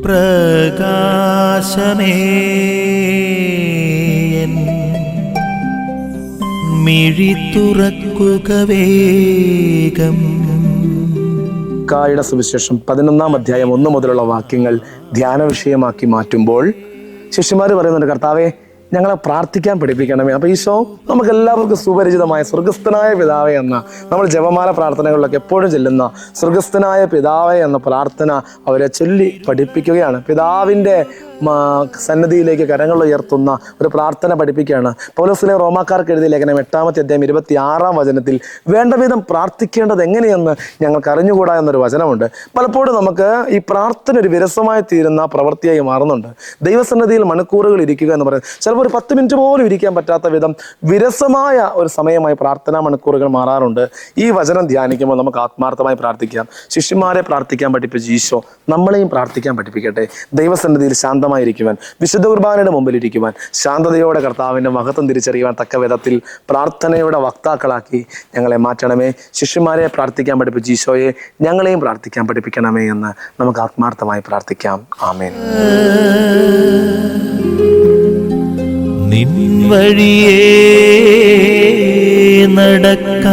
പ്രകാശമേ മിഴി തുറക്കുക വേഗം. ലൂക്കായുടെ സുവിശേഷം 11-ാം അധ്യായം 1 മുതലുള്ള വാക്യങ്ങൾ ധ്യാന വിഷയമാക്കി മാറ്റുമ്പോൾ ശിഷ്യന്മാർ പറയുന്നുണ്ട്, കർത്താവേ ഞങ്ങളെ പ്രാർത്ഥിക്കാൻ പഠിപ്പിക്കണമേ. അപ്പൊ ഈശോ നമുക്ക് എല്ലാവർക്കും സുപരിചിതമായ സ്വർഗസ്ഥനായ പിതാവേ എന്ന നമ്മൾ ജപമാല പ്രാർത്ഥനകളിലൊക്കെ എപ്പോഴും ചെല്ലുന്ന സ്വർഗസ്ഥനായ പിതാവേ എന്ന പ്രാർത്ഥന അവരെ ചൊല്ലി പഠിപ്പിക്കുകയാണ്. പിതാവിൻ്റെ സന്നദ്ധിയിലേക്ക് കരങ്ങൾ ഉയർത്തുന്ന ഒരു പ്രാർത്ഥന പഠിപ്പിക്കുകയാണ്. പൗലോസിലെ റോമാക്കാർക്ക് എഴുതിയ ലേഖനം 8-ാമത്തെ അധ്യായം 26-ാം വചനത്തിൽ വേണ്ട വിധം പ്രാർത്ഥിക്കേണ്ടത് എങ്ങനെയെന്ന് ഞങ്ങൾക്ക് അറിഞ്ഞുകൂടാ എന്നൊരു വചനമുണ്ട്. പലപ്പോഴും നമുക്ക് ഈ പ്രാർത്ഥന ഒരു വിരസമായി തീരുന്ന പ്രവൃത്തിയായി മാറുന്നുണ്ട്. ദൈവസന്നിധിയിൽ മണിക്കൂറുകൾ ഇരിക്കുക എന്ന് പറയുന്നത് ചിലപ്പോൾ ഒരു 10 മിനിറ്റ് പോലും ഇരിക്കാൻ പറ്റാത്ത വിധം വിരസമായ ഒരു സമയമായി പ്രാർത്ഥനാ മണിക്കൂറുകൾ മാറാറുണ്ട്. ഈ വചനം ധ്യാനിക്കുമ്പോൾ നമുക്ക് ആത്മാർത്ഥമായി പ്രാർത്ഥിക്കാം. ശിഷ്യന്മാരെ പ്രാർത്ഥിക്കാൻ പഠിപ്പിച്ച ഈശോ നമ്മളെയും പ്രാർത്ഥിക്കാൻ പഠിപ്പിക്കട്ടെ. ദൈവസന്നിധിയിൽ ശാന്തമായിരിക്കുവാൻ, വിശുദ്ധ കുർബാനയുടെ മുമ്പിൽ ഇരിക്കുവാൻ, ശാന്തതയോടെ കർത്താവിൻ്റെ മഹത്വം തിരിച്ചറിയുവാൻ തക്ക വിധത്തിൽ പ്രാർത്ഥനയുടെ വക്താക്കളാക്കി ഞങ്ങളെ മാറ്റണമേ. ശിഷ്യന്മാരെ പ്രാർത്ഥിക്കാൻ പഠിപ്പിച്ച ഈശോയെ ഞങ്ങളെയും പ്രാർത്ഥിക്കാൻ പഠിപ്പിക്കണമേ എന്ന് നമുക്ക് ആത്മാർത്ഥമായി പ്രാർത്ഥിക്കാം. ആമേൻ. നിൻ വഴിയേ നടക്ക